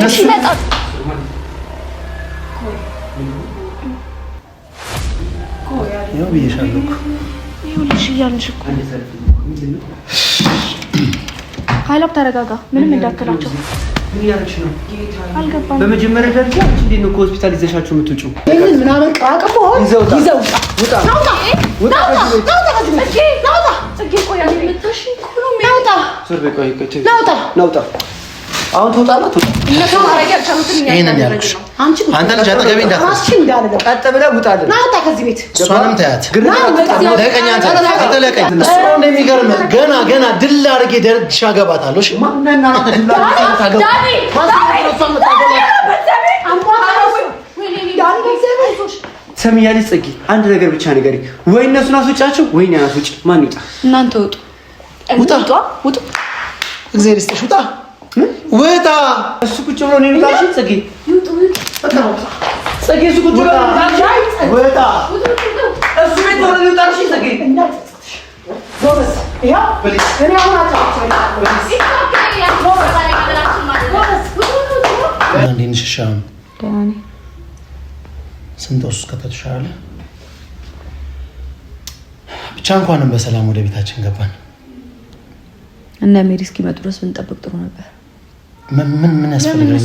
እሺ ይመጣል ያው ብዬሻለሁ እኮ ይኸውልሽ እያልንሽ እኮ ኃይላብ ተረጋጋ ምንም እንዳትላቸው ምን ያርክሽ ነው አልገባም በመጀመሪያ ደረጃ እንዴት ነው ሆስፒታል ይዘሻችሁ የምትወጪው ምን ምናምን ቃቀፎ ይዘው ውጣ ናውጣ ጽጌ ቆይ አልመጣሽ እኮ ነው ናውጣ ዞር በይ ቆይ ናውጣ አሁን ትወጣለህ እነሱ ማረግ ያልቻሉትን ያደረገ ነው አንተ ልጅ አጠገቤ እንዳትደርስ ቀጥ ብለህ ውጣልን ናውጣ ከዚህ ቤት እሷንም ታያት ለቀኝ አንተ ለቀኝ እሱ ነው እንደሚገርም ገና ድል አድርጌ ደርግሻ ገባታለሁ እሺ ሰሚያለሽ ጽጌ አንድ ነገር ብቻ ንገሪኝ ወይ እነሱን አስወጫቸው ወይ እኔ አስወጭ ማን ይውጣ እናንተ ውጡ እግዚአብሔር ይስጥሽ ውጣ እሱ ቁጭ ብሎ ነው የሚታሽ ጽጌ ጽጌ እሱ ቁጭ ብሎ ውጣ እሱ ቤት ነው የሚታሽ ጽጌ ጎበዝ ያ እኔ አሁን እንዴት ነሽ ሻም ስንቶስ ከተሻለ ብቻ እንኳንም በሰላም ወደ ቤታችን ገባን እና ሜሪ እስኪመጡ ድረስ ብንጠብቅ ጥሩ ነበር ምን ያስፈልጋል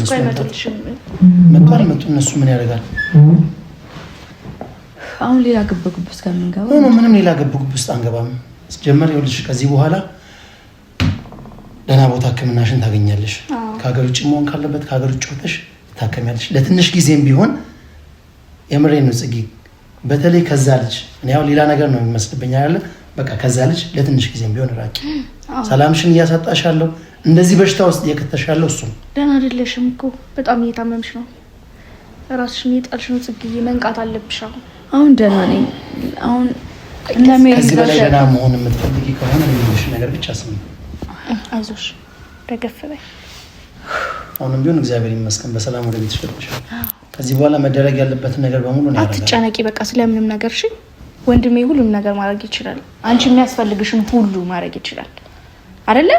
መጡ እነሱ ምን ያደርጋል አሁን ሌላ ግብግብ ውስጥ ከምንገባ ምንም ሌላ ግብግብ ውስጥ አንገባም ጀመር ይኸውልሽ ከዚህ በኋላ ደህና ቦታ ህክምናሽን ታገኛለሽ ከሀገር ውጭ መሆን ካለበት ከሀገር ውጭ ወጥተሽ ታከሚያለሽ ለትንሽ ጊዜም ቢሆን የምሬን ነው ጽጌ በተለይ ከዛ ልጅ እኔ ያው ሌላ ነገር ነው የሚመስልብኝ አይደለ በቃ ከዛ ልጅ ለትንሽ ጊዜም ቢሆን ራቂ ሰላምሽን እያሳጣሻለሁ እንደዚህ በሽታ ውስጥ እየከተሻለሁ እሱ ደህና አይደለሽም እኮ በጣም እየታመምሽ ነው ራስሽን እየጣልሽ ነው ጽጌ መንቃት አለብሽ አሁን ደህና ነኝ አሁን ከዚህ በላይ ደህና መሆን የምትፈልጊ ከሆነ የሚልሽ ነገር ብቻ ስሚ አይዞሽ ደገፍ በይ አሁንም ቢሆን እግዚአብሔር ይመስገን በሰላም ወደ ቤትሽ ገብተሻል ከዚህ በኋላ መደረግ ያለበትን ነገር በሙሉ ነው ያደረገው አትጨነቂ በቃ ስለምንም ነገር እሺ ወንድሜ ሁሉም ነገር ማድረግ ይችላል አንቺ የሚያስፈልግሽን ሁሉ ማድረግ ይችላል አይደለ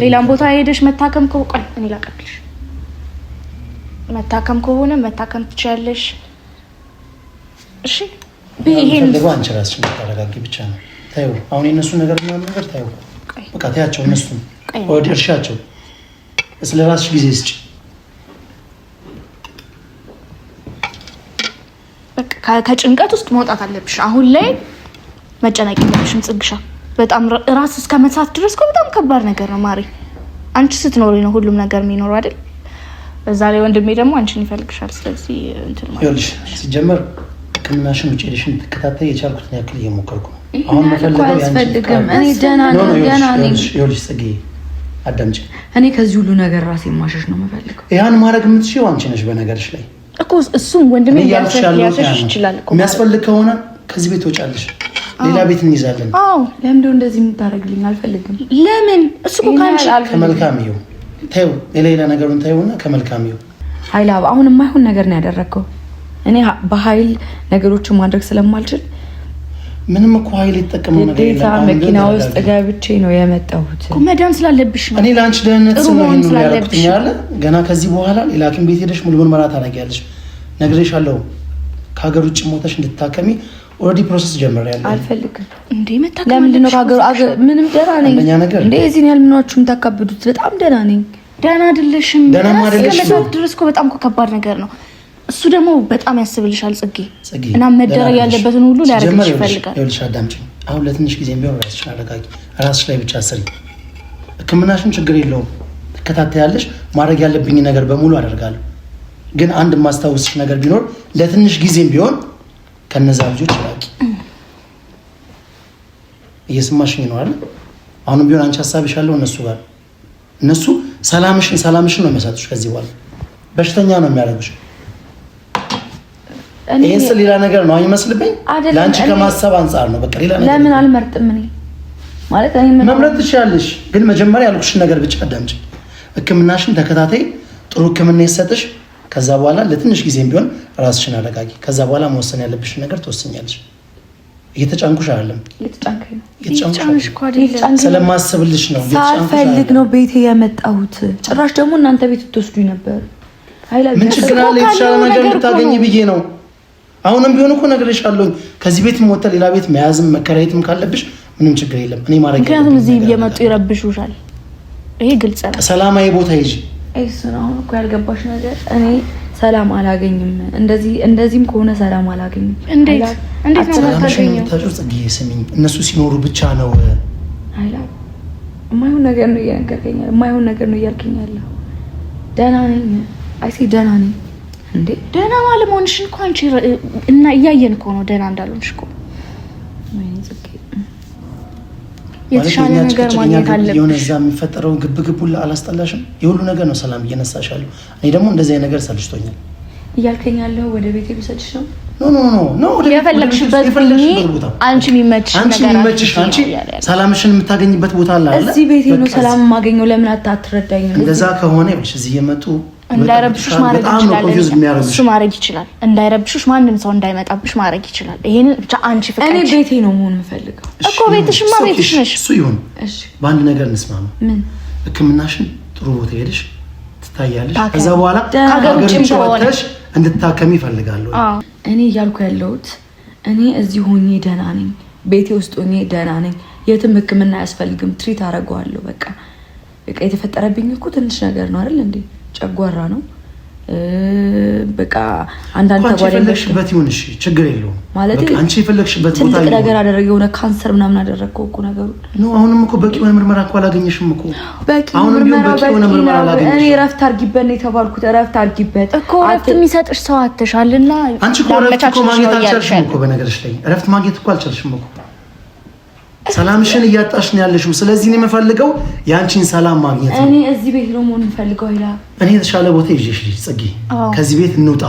ሌላም ቦታ ሄደሽ መታከም ከሆነ እኔ ላቀልሽ መታከም ከሆነ መታከም ትችያለሽ እሺ ይሄን እንደው አንቺ ራስሽን ታረጋጊ ብቻ ነው ታዩ አሁን የነሱ ነገር ምናምን ነገር ታዩ በቃ ታያቸው እነሱ ወደ እርሻቸው ስለራስሽ ጊዜ ስጪ በቃ ከጭንቀት ውስጥ መውጣት አለብሽ አሁን ላይ መጨነቅ የለብሽም ጽግሻ በጣም ራስ እስከ መሳት ድረስ በጣም ከባድ ነገር ነው ማሪ አንቺ ስትኖሪ ነው ሁሉም ነገር የሚኖረው አይደል በዛ ላይ ወንድሜ ደግሞ አንቺን ይፈልግሻል ስለዚህ እንትን ማለት ይኸውልሽ ሲጀመር ህክምናሽን ውጪ ሄደሽን ትከታተይ የቻልኩትን ያክል እየሞከርኩ ነው አሁን መፈልገው ያስፈልግም እኔ ደህና ነኝ ይኸውልሽ ጽጌ አዳምጪ እኔ ከዚህ ሁሉ ነገር ራሴን ማሸሽ ነው የምፈልገው ያን ማድረግ የምትችይው አንቺ ነሽ በነገርሽ ላይ እኮ እሱም ወንድሜ ያልፈሽ ይችላል እኮ የሚያስፈልግ ከሆነ ከዚህ ቤት ወጫለሽ ሌላ ቤት እንይዛለን ለምን እንደዚህ የምታደርግልኝ አልፈልግም ለምን እሱ እኮ ካንቺ ከመልካም ይኸው ታዩ ሌላ ነገሩን ታዩና ከመልካም ይኸው ኃይላብ አሁን የማይሆን ነገር ነው ያደረከው እኔ በኃይል ነገሮችን ማድረግ ስለማልችል ምንም እኮ ኃይል ይተጠቀመው ነገር የለም መኪና ውስጥ ገብቼ ነው የመጣሁት እኮ መዳን ስላለብሽ ነው እኔ ላንቺ ደህንነት ነው ያደረኩኝ ያለ ገና ከዚህ በኋላ ሌላ ሐኪም ቤት ሄደሽ ሙሉ ምርመራ ታደርጊያለሽ ነግሬሻለሁ ከሀገር ውጭ ሞተሽ እንድታከሚ ኦልሬዲ ፕሮሰስ ጀምሬያለሁ አልፈልግም እንዴ መታከም ለምንድን ነው ሀገር ምንም ደህና ነኝ እንዴ እዚህ ያህል ምናችሁም ታካብዱት በጣም ደህና ነኝ ደህና አይደለሽም ለመሳት ድረስ እኮ በጣም ከባድ ነገር ነው እሱ ደግሞ በጣም ያስብልሻል ጽጌ እና መደረግ ያለበትን ሁሉ ሊያደርግሽ ይፈልጋል ይኸውልሽ አዳምጪኝ አሁን ለትንሽ ጊዜም ቢሆን ራስሽን አረጋጊ ራስሽ ላይ ብቻ ስሪ ህክምናሽን ችግር የለውም ትከታተያለሽ ማድረግ ያለብኝ ነገር በሙሉ አደርጋለሁ ግን አንድ ማስታወስሽ ነገር ቢኖር ለትንሽ ጊዜም ቢሆን ከነዛ ልጆች ራቂ እየሰማሽኝ ነው አይደል አሁንም ቢሆን አንቺ ሐሳብሽ ያለው እነሱ ጋር እነሱ ሰላምሽን ነው የሚያሳጡሽ ከዚህ በኋላ በሽተኛ ነው የሚያደርጉሽ ይሄስ ሌላ ነገር ነው አይመስልብኝ ላንቺ ከማሰብ አንፃር ነው በቃ ሌላ ነገር ለምን አልመርጥም እኔ ማለት እኔ መምረጥ ትችያለሽ ግን መጀመሪያ ያልኩሽን ነገር ብቻ አዳምጪ ህክምናሽን ተከታታይ ጥሩ ህክምና ይሰጥሽ ከዛ በኋላ ለትንሽ ጊዜም ቢሆን ራስሽን አረጋጊ ከዛ በኋላ መወሰን ያለብሽን ነገር ትወስኛለሽ እየተጫንኩሽ አይደለም። እየተጫንኩሽ እኮ አይደለም። ስለማስብልሽ ነው። ሳልፈልግ ነው ቤቴ የመጣሁት። ጭራሽ ደግሞ እናንተ ቤት ትወስዱኝ ነበር። ምን ችግር አለ? የተሻለ ነገር ልታገኝ ብዬ ነው። አሁንም ቢሆን እኮ ነግሬሻለሁ። ከዚህ ቤት ወጥተህ ሌላ ቤት መያዝም መከራየትም ካለብሽ ምንም ችግር የለም። እኔ ማረግ ምክንያቱም እዚህ እየመጡ ይረብሹሻል። ይሄ ግልጽ ነው። ሰላማዊ ቦታ ሂጂ። እሱን አሁን እኮ ያልገባሽ ነገር እኔ ሰላም አላገኝም። እንደዚህም ከሆነ ሰላም አላገኝም። እንዴት ነው ታገኘው? ጽጌ ስሚኝ፣ እነሱ ሲኖሩ ብቻ ነው አይላ የማይሆን ነገር ነው እያነገርከኝ፣ የማይሆን ነገር ነው እያልከኝ ያለው። ደህና ነኝ አይሲ ደህና ነኝ። እንዴ ደህና ማለመሆንሽን እኮ አንቺ እና እያየን እኮ ነው ደህና እንዳልሆንሽ እኮ። የተሻለ ነገር ማግኘት አለብሽ። የሆነ እዛ የሚፈጠረው ግብግብ ሁሉ አላስጠላሽም? የሁሉ ነገር ነው ሰላም እየነሳሽ ያለው። እኔ ደግሞ እንደዚህ አይነት ነገር ሰልችቶኛል። እያልከኝ ያለው ወደ ቤቴ ልሰድሽ ነው? ኖ ወደ የፈለግሽበት ቦታ አንቺ የሚመችሽ አንቺ ሰላምሽን የምታገኝበት ቦታ አለ አይደል? እዚህ ቤቴ ነው ሰላም የማገኘው። ለምን አትረዳኝም? እንደዛ ከሆነ ይኸውልሽ እዚህ የመጡ እንዳይረብሹሽ ማድረግ ይችላል። እሱ ማድረግ ይችላል። እንዳይረብሹሽ ማንም ሰው እንዳይመጣብሽ ማድረግ ይችላል። ይሄንን ብቻ አንቺ ፍቃድ። እኔ ቤቴ ነው መሆን የምፈልገው እኮ። ቤትሽማ ቤትሽ ነሽ። እሱ ይሁን። እሺ በአንድ ነገር እንስማማ። ምን? ሕክምናሽን ጥሩ ቦታ ሄደሽ ትታያለሽ። ከዛ በኋላ ከሀገር ውጭም ተወጥተሽ እንድታከሚ እፈልጋለሁ። እኔ እያልኩ ያለሁት እኔ እዚህ ሆኜ ደህና ነኝ። ቤቴ ውስጥ ሆኜ ደህና ነኝ። የትም ሕክምና አያስፈልግም። ትሪት አደርገዋለሁ። በቃ የተፈጠረብኝ እኮ ትንሽ ነገር ነው አይደል እንዴ? ጨጓራ ነው በቃ አንዳንድ ተጓደኝበት ይሁን። እሺ ችግር የለውም ማለት አንቺ የፈለግሽበት ቦታ ትልቅ ነገር አደረገ። የሆነ ካንሰር ምናምን አደረገው እኮ ነገሩ ነው። አሁንም እኮ በቂ የሆነ ምርመራ እኮ አላገኘሽም እኮ። አሁንም ቢሆን በቂ የሆነ ምርመራ አላገኘሽም። እኔ እረፍት አድርጊበት ነው የተባልኩት። እረፍት አድርጊበት እኮ እረፍት የሚሰጥሽ ሰው አተሻልና አንቺ እኮ እረፍት እኮ ማግኘት አልቻልሽም እኮ። በነገርሽ ላይ እረፍት ማግኘት እኮ አልቻልሽም እኮ። ሰላምሽን እያጣሽ ነው ያለሽው። ስለዚህ እኔ የምፈልገው ያንቺን ሰላም ማግኘት ነው። እኔ እዚህ ቤት ነው መሆን የምፈልገው። አይላ እኔ የተሻለ ቦታ ይዤሽ ልጅ ጽጌ፣ ከዚህ ቤት እንውጣ።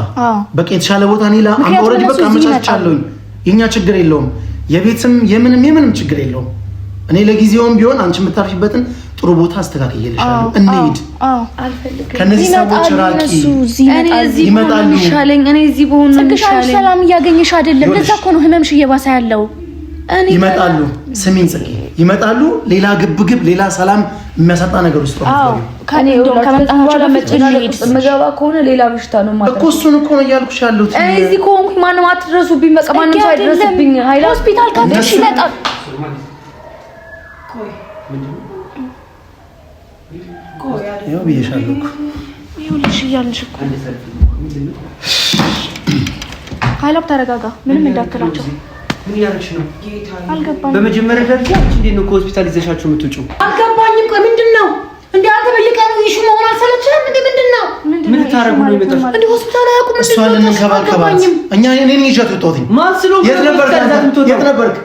በቃ የተሻለ ቦታ እኔ ኦልሬዲ በቃ አመቻችቻለሁ። የኛ ችግር የለውም። የቤትም የምንም ችግር የለውም። እኔ ለጊዜውም ቢሆን አንቺ የምታርፊበትን ጥሩ ቦታ አስተካክዬልሻለሁ። እንሂድ። አልፈልግም። ከነዚህ ሰዎች ራቂ። ይመጣሉ። እኔ እዚህ በሆነ ነው የሚሻለኝ። ሰላም እያገኘሽ አይደለም። ለዛ እኮ ነው ህመምሽ እየባሰ ያለው። ይመጣሉ። ስሚኝ ጽጌ፣ ይመጣሉ። ሌላ ግብግብ፣ ሌላ ሰላም የሚያሳጣ ነገር ውስጥ ነው። ከኔ ከመጣናቸው ለመጨናነቅ መገባ ከሆነ ሌላ በሽታ ነው ማለት እኮ። እሱን እኮ ነው እያልኩሽ ያለሁት። እኔ እዚህ ከሆንኩ ማንም አትድረሱብኝ። በቃ ማንም ሰው አይድረስብኝ። ኃይላ ሆስፒታል ካለሽ ይመጣል። ይኸው ብዬሻለሁ እኮ። ይኸውልሽ እያልንሽ እኮ ኃይላብ ተረጋጋ። ምንም እንዳትላቸው። ምን ያርክሽ ነው? አልገባኝም። በመጀመሪያ ደረጃ እንዴት ነው ከሆስፒታል ይዘሻቸው የምትወጪው? አልገባኝም። ቆይ ምንድነው እንዴ? አንተ በየቀኑ ይሹ መሆን አልሰለችህም እንዴ? ምንድነው? ምን ታረጉ ነው የመጣሽ? እንዴ ሆስፒታል አያውቁም እንዴ? እሷን እንከባከባት። እኛ እኔን ይዣት ወጣሁኝ። ማን ስለሆነ የት ነበርክ? የት ነበርክ?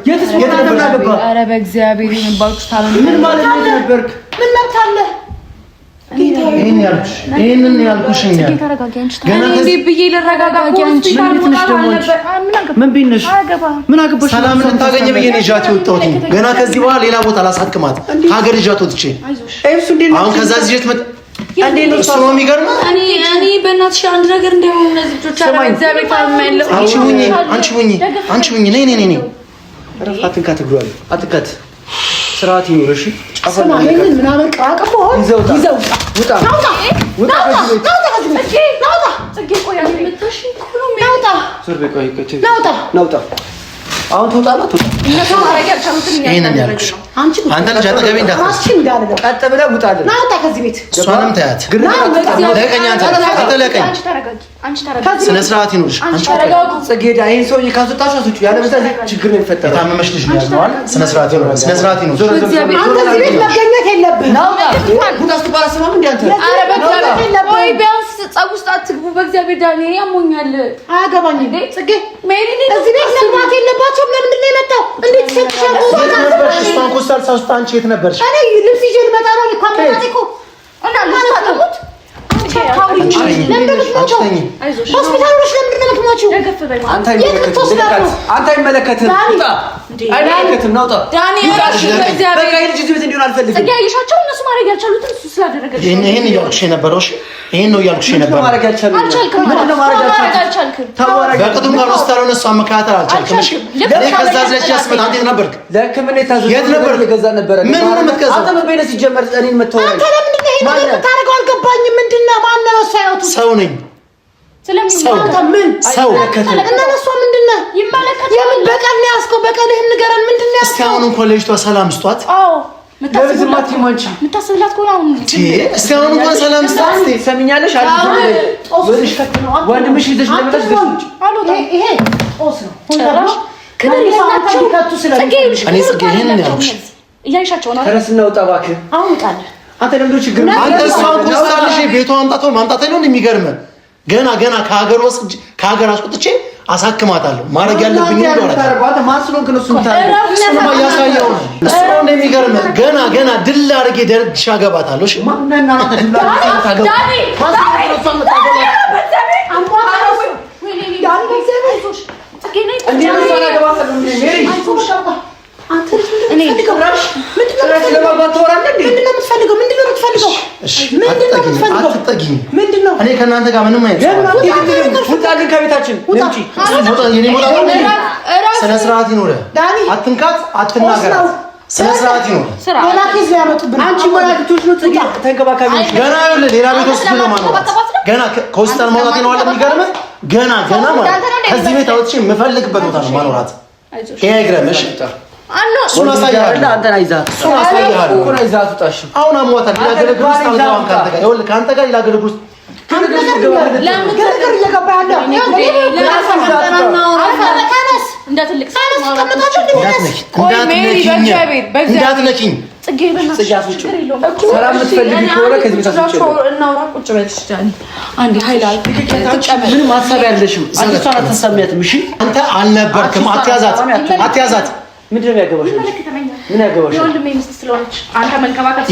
ኧረ በእግዚአብሔር ይንባችሁ ታመኑ። ምን ማለት ነው? የት ነበርክ? ምን መብት አለ? ይሄን ያልኩሽ ገና ከዚህ ብዬ ልረጋጋ። ሆስፒታል መውጣት አለበት። ምን ቢነሽ ምን አገባሽ? ሰላም ልታገኝ ብዬ ነው ይዣት የወጣሁት። ገና ከዚህ በኋላ ሌላ ቦታ ላሳክማት ሀገር ይዣት ወጥቼ አሁን ከዛ ይዤት መጣ። እሱ ነው የሚገርመው። እኔ በእናትሽ አንድ ነገር እንዳይሆን እነዚህ ልጆች አለ እግዚአብሔር ታምማለሁ። አንቺ ሁኚ ነይ አትንካት፣ እግሯል አትንካት። ስርዓት ይኑርሽ። ሰማ ይሄንን ምናምን ቀራቀፎ ይዘውጣ ውጣ አሁን ትወጣና አንተ ልጅ አጠገቤ እንዳትደርስ ቀጥ ብለህ ውጣልን። ናውጣ ከዚህ ቤት። እሷንም ተያት። ለቀኝ አንተ ለቀኝ። ስነ ስርዓት ይኑርሽ። ጽጌዳ ይሄን ሰውዬ ካስወጣሽው አስወጪው። ያለበለዚያ ችግር ነው የሚፈጠረው። የታመመሽ ልጅ ነው ያልነዋል። ስነ ስርዓት ይኑርሽ። አንተ እዚህ ቤት መገኘት የለብህም። ናውጣ ጉዳ ስትባል አሰማም እንዴ አንተ? ኧረ በእግዚአብሔር ወይ ቢያንስ ጸብ ውስጥ አትግቡ። በእግዚአብሔር ዳኒ ያሞኛል። አያገባኝም። ጽጌ ሜሪ እዚህ ቤት መግባት የለባቸውም። ለምንድን ነው የመጣው? እንዴት ይሰጥሻል? እሷን ኮስታል ሳውስት አንቺ የት ነበርሽ? እኔ ልብስ ይዤ ልመጣ ነው። እኮ አመጣጤ እኮ እና ልታጠሙት አንተ አይመለከትም። አይመለከትም ነው ዳኒ በቃ ልጅ ዝም እንዲሆን አልፈልግም። ያይሻቸው እነሱ ማድረግ ያልቻሉትን እሱ ስላደረገ ይሄን እያልኩሽ የነበረው እሺ፣ ይሄን ነው እያልኩሽ የነበረው። ማድረግ አልቻልኩም። በቅጡም ጋር ወስታለሁ እሷ መከታተል አልቻልኩም። እሺ ለከዛ ዘች ያስመጣ አንተ ነበርክ ለከምን የታዘዘ የት ነበርክ? ገዛ ነበር ምን ነው የምትገዛው? አንተ ምን በይነስ ሲጀመር እኔን መተወራ አንተ ለምን ይሄን ነገር ታረጋው አልገባኝም። ምንድነው ማን ነው ሳይወጡ ሰው ነኝ ስለሚማታ ምን ሰው እና ለሷ ምንድነው ይመለከታል? የምን በቀል ነው ያስከው? በቀልህን ንገረን። ምንድነው ያስከው? እስቲ አሁን እንኳን ለልጅቷ ሰላም ስጧት። አዎ ምታስብላት ይሞንቺ ምታስብላት ኮና አሁን እስቲ አሁን እንኳን ሰላም ስጧት። እስቲ ሰሚኛለሽ? ወልሽ ከተነው ወንድምሽ ልጅ ለምንድን ደስጭ አሉት። ይሄ ኦስ ነው ጭራሽ ከምን ይሳታችሁ ከቱ ስለዚህ እኔ ጽጌ ይሄን ነው ያልኩሽ። እያይሻቸው ነው ተረስና ወጣ እባክህ። አሁን ጣል አንተ ለምንድን ችግር አንተ እሷን ኮስታልሽ ቤቷ ማምጣት ነው የሚገርም ገና ከሀገር አስወጥቼ አሳክማታለሁ። ማድረግ ያለብኝ ነው አረጋታ ማስሎንክ ነው ሱንታ ነው ያሳየው ነው እሱ ነው እንደሚገርም ገና ድል አድርጌ ደርግሻ ገባታለሁ። እሺ ማንነና አንተ ድል አድርጌ ታገባ እኔ ከእናንተ ጋር ምንም አይነት ውጣልኝ ከቤታችን ነምጪ ስነ ስርዓት ይኖር። አትንካት፣ አትናገራት። ስነ ስርዓት ይኖር። ወላኪዝ ያመጡብን አንቺ ወላኪቶች ነው ተንከባካቢ ገና ይኸውልህ ሌላ ቤት ውስጥ ነው ማኖራት ገና ከሆስፒታል ማውጣት ነው አለ የሚገርምህ ገና ማለት ከዚህ ቤት አውጥቼ የምፈልግበት ቦታ ነው ማኖራት። ይሄ አይግረምሽ አሎ ሱና ሳይያለ አንተ አይዛት ሱና ሳይያለ እኮ ነው አይዛት ወጣሽ። አሁን አሟታል ያገለግል ውስጥ አልገባም ካንተ ጋር ይኸውልህ ካንተ ጋር ያገለግል ውስጥ ለምን ገርገር እየገባ ያለ እንዳትልቅ እንዳትነኪኝ ጽጌ በእናትሽ ሰላም የምትፈልጊ ከሆነ ከዚህ ቤት አስወጪ እናውራ። ቁጭ በልሽ ዳኒ አንዴ ሀይላል ምን ማሰብ ያለሽም አንቺ አትሰሚያትም። እሺ አንተ አልነበርክም። አትያዛት ምንድን ነው ያገባሽ? ምን ያገባሽ? ወንድሜ ሚስት ስለሆነች አንተ መንከባከብ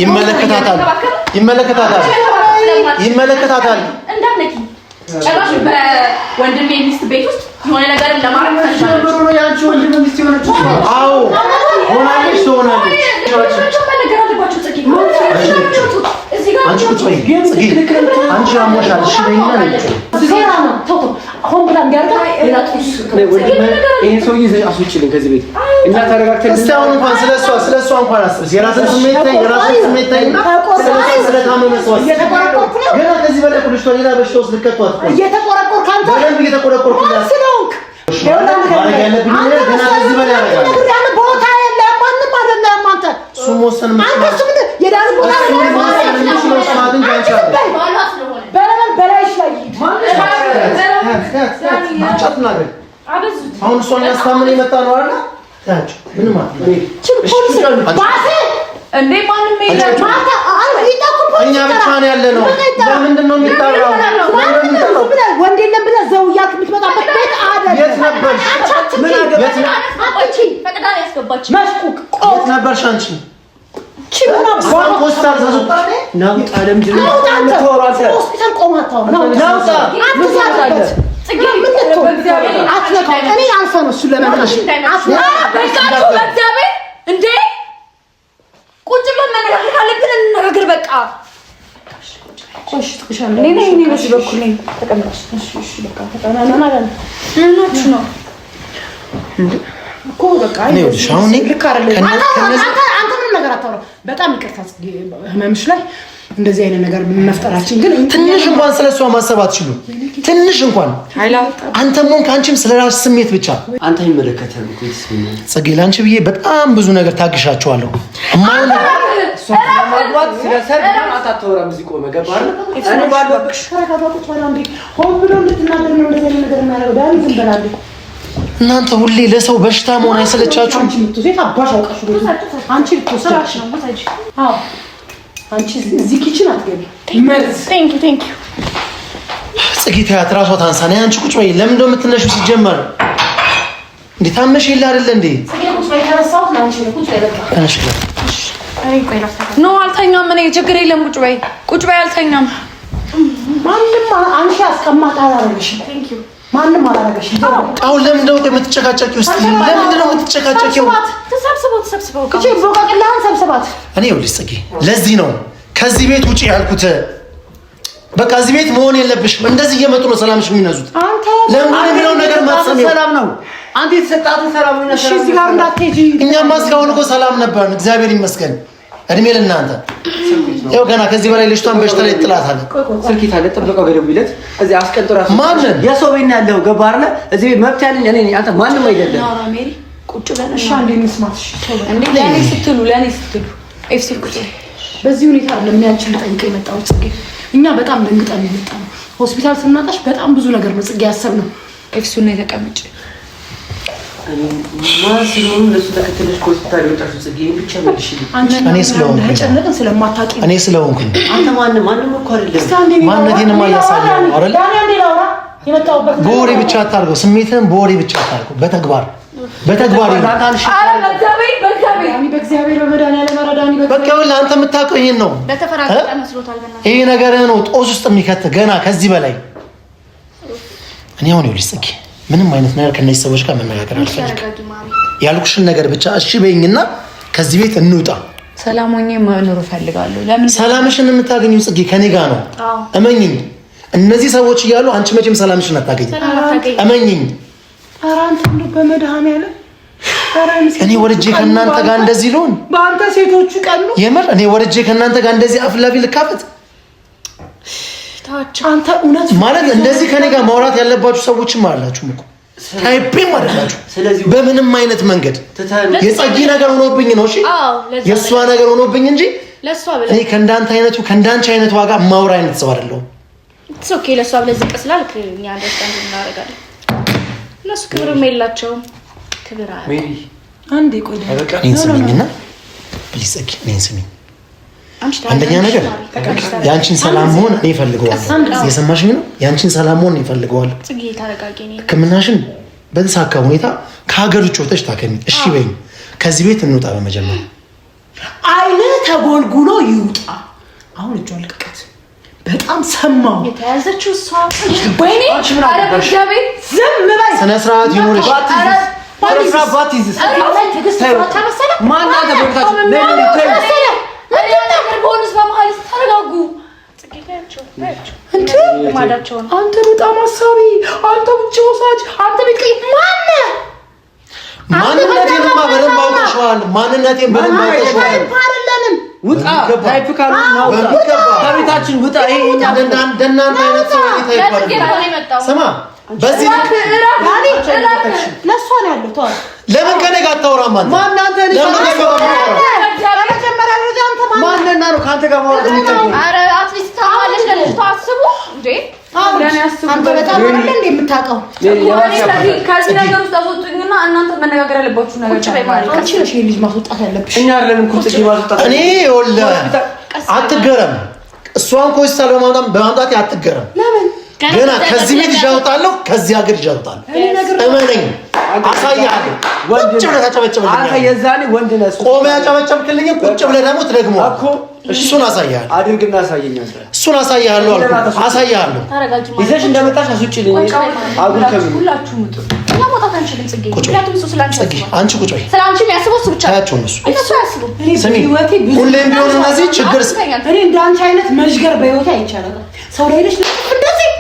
ይመለከታታል እንዳትነኪ ጭራሽ በወንድሜ ሚስት ቤት ውስጥ የሆነ ነገር ለማድረግ ተንሽሎ ነው ያንቺ ወንድሜ ሚስት ሆነች። አዎ ሆናለች ትሆናለች። ነገር አለባችሁ ጽጌ አንቺ ቁጭ በይ ጽጌ አንቺ አሞሻል። እሺ በይና ነው ዜራ ነው ተው አሁን ብላ እንዲያርጋ ለላጥስ ይሄን ሰውዬ አስወጪልኝ ከዚህ ቤት እና ተረጋግተን እስካሁን እንኳን ስለሷ እንኳን አስብስ የራስን ስሜት ታይና ስለታመመ ሰው ገና ከዚህ በላይ ልጅቷ ሌላ በሽታ ውስጥ ልከቷት እየተቆረቆርክ አንተ በደንብ እየተቆረቆርክ ስለሆንክ ማድረግ ያለብኝ ነገር ገና ከዚህ በላይ ያደርጋል። ቦታ የለም ማንም አይደለም አንተ እሱ መወሰን አንተ ምን የዳር ቦታ አሁን እሷን ያስታምን የመጣ ነው አይደል? ታችሁ ምን ማለት ነው? እንዴ ማንም የለም ማታ እኛ ብቻ ነው ያለ ነው። ለምንድን ነው የሚጣራው? ወንድ የለም ብለህ ዘው እያልክ የምትመጣበት ቤት አይደለም። የት ነበርሽ? ምን አገባሽ? አንቺ ፈቅዳ ያስገባች መስቁቅ የት ነበርሽ አንቺ? ቺምና ሆስፒታል ተዘጣለ ነው ታለም ጅል ሆስፒታል ቆማታ ነው ናውጣ አትሳደበት ጽጌ ምን ነው በእግዚአብሔር አትነካው። እኔ አልፈ ነው እሱ ለማድረግ በቃችሁ በእግዚአብሔር እንዴ ቁጭ ብለን መነጋገር ካለብን እንነጋገር። በቃ እሺ ትክሻለህ። እኔ በዚህ በኩል ነኝ ተቀመጥሽ። እሺ በቃ ተቀናናና እናችሁ ነው እንዴ እኮ በቃ አይደለም። አሁን ልክ አይደለም። አንተ ምንም ነገር አታወራ። በጣም ይቅርታ ህመምሽ ላይ እንደዚህ አይነት ነገር መፍጠራችን ግን ትንሽ እንኳን ስለሷ ማሰብ አትችሉም። ትንሽ እንኳን አንተም ሆንክ አንቺም ስለራስ ስሜት ብቻ አንተ ይመለከታል እኮ ይስሚኝ ጽጌ ላንቺ ብዬ በጣም ብዙ ነገር ታግሻቸዋለሁ። ማን ማግባት ስለሰርግ አታተወራም እዚህ ቆመ ገባህ እኔ ባልወቅሽ ተረጋጋቶች ባላንዲ ሆን ብሎ እንድትናገር ነው እንደዚህ አይነት ነገር የሚያደርገው ዳኒ ዝም በላልኝ። እናንተ ሁሌ ለሰው በሽታ መሆን አይሰለቻችሁም? አንቺ ምትዘት አባሽ አውቃሽ አንቺ ልትወስዳሽ ነው ወሳጅ አዎ አንቺ እዚህ ኪችን አትገቢ መርዝ ቴንክ ዩ ጽጌ ተያት ራሷ ታንሳኔ አንቺ ቁጭ በይ። ለምን እንደው የምትነሺው ሲጀመር እንዴ ታመሽ ይላ አይደለ እንዴ ጽጌ ቁጭ በይ ተነሳው አንቺ ቁጭ በይ በቃ እሺ አይ ቆይ ላስታ ኖ አልተኛም። እኔ ችግር የለም ቁጭ በይ አልተኛም ማንም አንቺ አስቀማጣ አላረገሽም። ማንም አላረገሽም። አሁን ለምንድን ነው የምትጨቃጨቂው? እስኪ ለምንድን ነው የምትጨቃጨቂው? ተሰብስበው እቺ ቦቃቅላን ሰብስባት። እኔ ይኸውልሽ ጽጌ፣ ለዚህ ነው ከዚህ ቤት ውጪ ያልኩት። በቃ እዚህ ቤት መሆን የለብሽም። እንደዚህ እየመጡ ነው ሰላምሽ የሚነዙት። አንተ ለምን የሚለው ነገር ማጥሰም ሰላም ነው። አንተ የተሰጣትን ሰላም ነው። እሺ እዚህ ጋር እንዳትሄጂ። እኛማ እስካሁን እኮ ሰላም ነበርን፣ እግዚአብሔር ይመስገን። እድሜ ለእናንተ። ያው ገና ከዚህ በላይ ልጅቷን በሽታ ላይ ጥላታለ። ስልኪት አለ ጥበቃው ገደው ቢለት እዚህ አስቀንጥራ ማንን የሰው ቤት ነው ያለው። ገባህ አይደለ? እዚህ ቤት መብት ያለኝ እኔ ነኝ፣ አንተ ማንም አይደለም። ሜሪ ቁጭ ብለን እሺ አንዴ እንስማት። እንዴ ለኔ ስትሉ ኤፍሲ ቁጭ በዚህ ሁኔታ አይደለም ያንቺን ልጠይቅ የመጣው ጽጌ። እኛ በጣም ደንግጠን የመጣነው ሆስፒታል ስናጣሽ በጣም ብዙ ነገር ነው ጽጌ ያሰብነው። ኤፍሲውን ነው የተቀመጭ ማን ስለሆነ ለሱ ተከተለሽ ሆስፒታል የወጣሽው ጽጌ ብቻ መልሽ። እኔ ስለሆንኩኝ ተጨነቅን ስለማታውቂ እኔ ስለሆንኩኝ አንተ ማንም እኮ አይደለም። ማንነቴንማ እያሳየሁ ነው አይደል? ዳንያም ሌላውራ የመጣውበት በወሬ ብቻ አታርገው፣ ስሜትህን በወሬ ብቻ አታርገው፣ በተግባር በእግዚአብሔር በመድኃኒዓለም ረዳኒ። በቃ ይኸውልህ አንተ የምታውቀው ይሄን ነው። ለተፈራገጠ መስሎታል። በእናትህ ይሄ ነገርህ ነው ጦስ ውስጥ የሚከትህ ገና ከዚህ በላይ። እኔ አሁን ይኸውልሽ ጽጌ፣ ምንም አይነት ነገር ከነዚህ ሰዎች ጋር መነጋገር አልፈልግም። ያልኩሽን ነገር ብቻ እሺ በይኝና ከዚህ ቤት እንውጣ። ሰላም ሆኜ መኖር እፈልጋለሁ። ለምን ሰላምሽን የምታገኙ ጽጌ ከኔ ጋር ነው። እመኝኝ። እነዚህ ሰዎች እያሉ አንቺ መቼም ሰላምሽን አታገኝም። እመኝኝ። ኧረ አንተ እንደው በመድኃኒዓለም እኔ ወርጄ ከእናንተ ጋር እንደዚህ ልሆን? በአንተ ሴቶቹ ቀኑ የምር እኔ ወርጄ ከእናንተ ጋር እንደዚህ አፍላፊ ልካፈት? አንተ እውነት ማለት እንደዚህ ከኔ ጋር ማውራት ያለባችሁ ሰዎችም አላችሁ እኮ ታይፔም አይደላችሁ። በምንም አይነት መንገድ የጸጊ ነገር ሆኖብኝ ነው። እሺ የእሷ ነገር ሆኖብኝ እንጂ እኔ ከእንዳንተ አይነቱ ዋጋ ማውራ አይነት ሰው አይደለሁም። ኦኬ ለሷ ብለህ ዝቅ ስላልክ እኛ አንደርስታንድ እናደርጋለን። እነሱ ክብርም የላቸውም። ክብር አለ። ሜሪ አንዴ ቆይ እኔን ስሚኝና ፕሊዝ ጽጌ እኔን ስሚኝ። አንደኛ ነገር ያንቺን ሰላም መሆን እኔ እፈልገዋለሁ። የሰማሽኝ ነው? ያንቺን ሰላም መሆን እኔ እፈልገዋለሁ። ጽጌ ታረጋጊ። እኔ ሕክምናሽን በተሳካ ሁኔታ ከሀገር ውጭ ወጥተሽ ታከሚ። እሺ በይኝ። ከዚህ ቤት እንውጣ። በመጀመሪያ አይነ ተጎልጉሎ ይውጣ። አሁን እጇን ልቀቀት። በጣም ሰማው። የተያዘችው እሷ ወይኔ ዝም በይ። ስነ ስርዓት ይኖርሽ። ባቲዝስ አንተ በጣም አሳቢ፣ አንተ ብቻ ወሳጅ፣ አንተ ማንነቴንማ በደንብ አውቀሽዋል። ማንነቴን በደንብ አውቀሽዋል። ውጣ ታይፕ ካሉ ውጣ ከቤታችን ውጣ። ይሄ እንደናንተ አይነት ሰው ስማ፣ በዚህ ለእሷ ነው ያለው። ተዋል። ለምን ከኔ ጋር አታወራም? አንተ ማናንተ ማንና ነው ከአንተ ጋር ማውራት የሚጠቅመው? ኧረ አትሊስት ታማለሽ ለልጅቷ አስቡ እንዴ። አንተ በጣም ነው እንዴ የምታውቀው። ከዚህ ነገር ውስጥ አስወጡኝና እናንተ መነጋገር ያለባችሁ ነገር አንቺ ነሽ ልጅ ማስወጣት ያለብሽ። እኛ አይደለም እኮ ጽጌ ማስወጣት። እኔ ይኸውልህ አትገረም። እሷን ኮስታል በማምጣት አትገረም። ለምን ገና ከዚህ ቤት ይዣውጣለሁ፣ ከዚህ ሀገር ይዣውጣለሁ። እመነኝ፣ አሳያለሁ። ቁጭ ብለህ ታጨበጭብልኛለህ። አንተ የዛኔ ወንድ ነህ። ቆመህ ያጨበጨብክልኝ ቁጭ ብለህ ደግሞ ትደግመዋለህ እኮ። እሱን አሳያለሁ። አድርግና አሳየኛል። እሱን አሳያለሁ አልኩህ። አሳያለሁ። ይዘሽ እንደመጣሽ አስውጪልኝ። አጉል ከምን ሁላችሁም ውጡ። እኛ መውጣት አንችልም ጽጌ። ምክንያቱም እሱ ስላንቺ ያስባል። አንቺ ቁጭ በይ። ስላንቺ የሚያስበው እሱ ብቻ ነው። ታያቸው እነሱ ያስቡ። ስሚ፣ ሁሌም ቢሆን እነዚህ ችግር እኔ እንዳንቺ አይነት መዥገር በህይወቴ አይቻልም። ሰው ላይ ነሽ እንደዚህ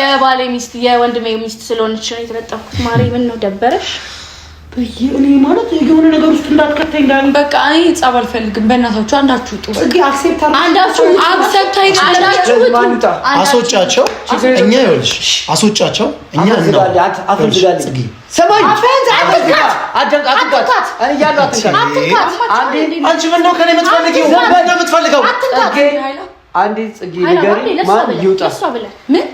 የባሌ ሚስት የወንድሜ ሚስት ስለሆነች ነው የተለጠፍኩት። ማሪ ምን ነው ደበረሽ? እኔ ማለት የሆነ ነገር ውስጥ እንዳትከተኝ እንዳለ በቃ እኔ ጸብ አልፈልግም። በእናታችሁ አንዳችሁ ውጡ። አንዳችሁ አስወጫቸው። እኛ ይኸውልሽ አስወጫቸው። እኛ ነው አንቺ ምን ነው ከኔ የምትፈልጊው? ምን ነው የምትፈልገው? አንዴ ጽጌ ንገሪ፣ ማን ይውጣ?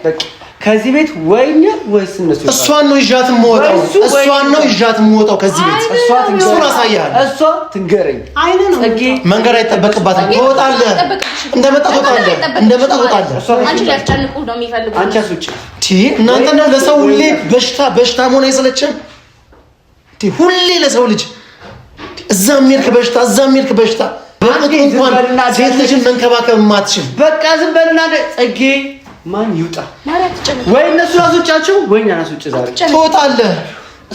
በቃ ከዚህ ቤት ወይኛ ወይስ እነሱ? እሷን ነው ይዣት የምወጣው። እሷን ነው ይዣት የምወጣው ከዚህ ቤት። እሷን አሳያለሁ። እሷ ትንገረኝ። ጽጌ መንገድ አይጠበቅባትም። ትወጣለህ፣ እንደመጣ ትወጣለህ። አንቺ ሊያስጨንቁ ነው የሚፈልጉት። አንቺ አስውጪ። እናንተ ነው ለሰው ሁሌ በሽታ መሆን አይሰለችም? ሁሌ ለሰው ልጅ እዛ የሚልክ በሽታ በቅጡ እንኳን ሴት ልጅን መንከባከብ የማትችል በቃ ዝም በልና ጽጌ ማን ይውጣ? ወይ እነሱ አስወጫቸው ወይ እኛ አስወጭ። ዛሬ ትወጣለህ፣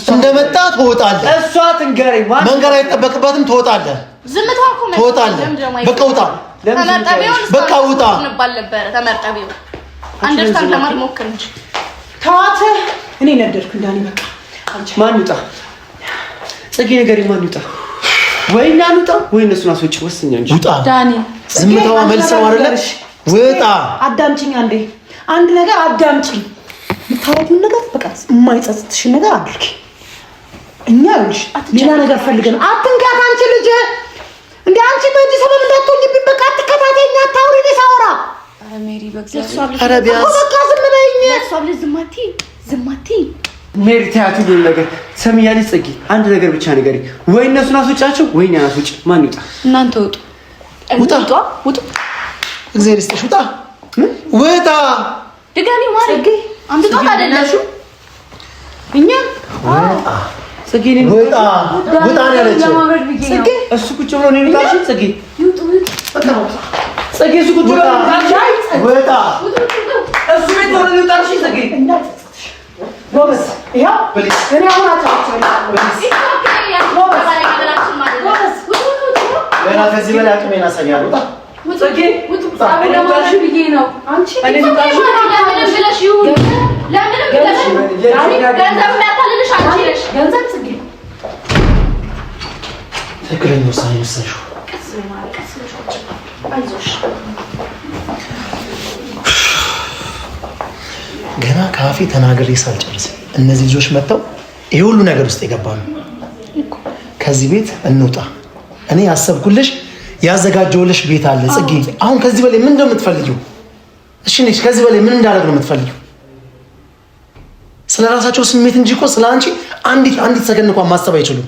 እንደመጣ ትወጣለህ። እሷ ትንገረኝ። ማን መንገር አይጠበቅባትም። ትወጣለህ፣ ዝምታው እኮ ትወጣለህ። በቃ ውጣ፣ በቃ ውጣ። ተመርጠቢው አንደርስታንድ ለማድረግ ሞክር እንጂ ተዋት። እኔ ነደድኩ እንዳኔ በቃ ማን ይውጣ? ጽጌ ንገረኝ፣ ማን ይውጣ? ወይ እኛ እንውጣ ወይ እነሱን አስወጭ። ወስኛ እንጂ ውጣ። ዳኒ ዝምታዋ መልስ ነው አይደለ? ውጣ። አዳምጪኝ አንዴ፣ አንድ ነገር አዳምጪኝ። የምታረጊውን ነገር በቃ የማይጸጽትሽን ነገር አድርጊ። እኛ ይኸውልሽ ሌላ ነገር ፈልገን አትንካት። አንቺ ልጅ እንደ አንቺ በዚህ ሰበብ እንዳትሆኝብኝ በቃ አትከታተይኝ፣ አታውሪ። እኔ ሳወራ ኧረ ሜሪ በእግዚአብሔር ኧረ ቢያንስ በቃ ዝም በይኝ። እሷ ብለሽ ዝም አትይ። ሜሪ ተያቱ ሁሉ ነገር ሰሚያለሽ። ጽጌ አንድ ነገር ብቻ ንገሪኝ፣ ወይ እነሱን አስወጫቸው ወይ እኛን አስወጭ። ማን ይውጣ? እናንተ ውጡ። ውጣ፣ ውጣ። እግዚአብሔር ይስጥሽ። ውጣ፣ ውጣ። ድጋሚ ማረግ አንብጣት አይደለሽ እኛ ጽጌ ነኝ። ውጣ፣ ውጣ ነው ያለችው። ጽጌ እሱ ቁጭ ብሎ ነው የሚጣልሽ። ጽጌ ጽጌ እሱ ቁጭ ብሎ ነው የሚጣልሽ። ውጣ። እሱ ቤት ነው የሚጣልሽ። ጽጌ ጎበዝ፣ ይኸው እኔ አሁን አጫውቻለሁ። ገና ከዚህ በላይ አቅሜን አሳያለሁ። ውጣ። ጽጌ ለማድረግ ብዬ ነው። አንቺ ለምንም ብለሽ ይሁን ለምንም ብለሽ ገንዘብ እንዳታልልሽ አንቺ ነሽ። ገንዘብ ጽጌ ትክክለኛ ውሳኔ ወሰንሽው። አይዞሽ ገና ካፌ ተናግሬ ሳልጨርስ እነዚህ ልጆች መጥተው ይሄ ሁሉ ነገር ውስጥ የገባሉ። ከዚህ ቤት እንውጣ። እኔ ያሰብኩልሽ ያዘጋጀውልሽ ቤት አለ ጽጌ። አሁን ከዚህ በላይ ምን እንደምትፈልጊው? እሺ ነሽ፣ ከዚህ በላይ ምን እንዳደረግ ነው የምትፈልጊው? ስለ ራሳቸው ስሜት እንጂ እኮ ስለ አንቺ አንዲት ሰከንድ እንኳን ማሰብ አይችሉም።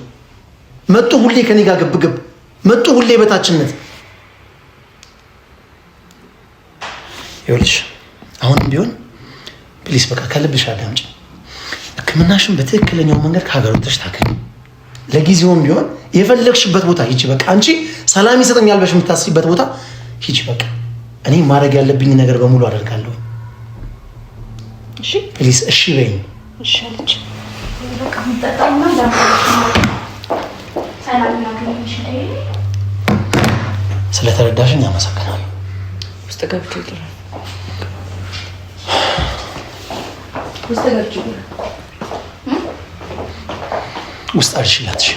መጡ ሁሌ ከኔ ጋር ግብግብ፣ መጡ ሁሌ በታችነት። ይኸውልሽ አሁንም ቢሆን ፕሊስ በቃ ከልብሽ አዳምጪ። ሕክምናሽን በትክክለኛው መንገድ ከሀገር ወጥተሽ ታከሚ። ለጊዜውም ቢሆን የፈለግሽበት ቦታ ሂጂ። በቃ አንቺ ሰላም ይሰጠኛል ብለሽ የምታስቢበት ቦታ ሂጂ። በቃ እኔ ማድረግ ያለብኝ ነገር በሙሉ አደርጋለሁ። እሺ ፕሊስ እሺ በይኝ። እሺ አለች። በቃ ምጠጣውና ሰላም እናገኝሽ። ስለተረዳሽኝ አመሰግናለሁ። ውስጥ ገብቼ ይጥራል። ውስጥ ገብቼ ይጥራል። ውስጥ አልሽላት። እሺ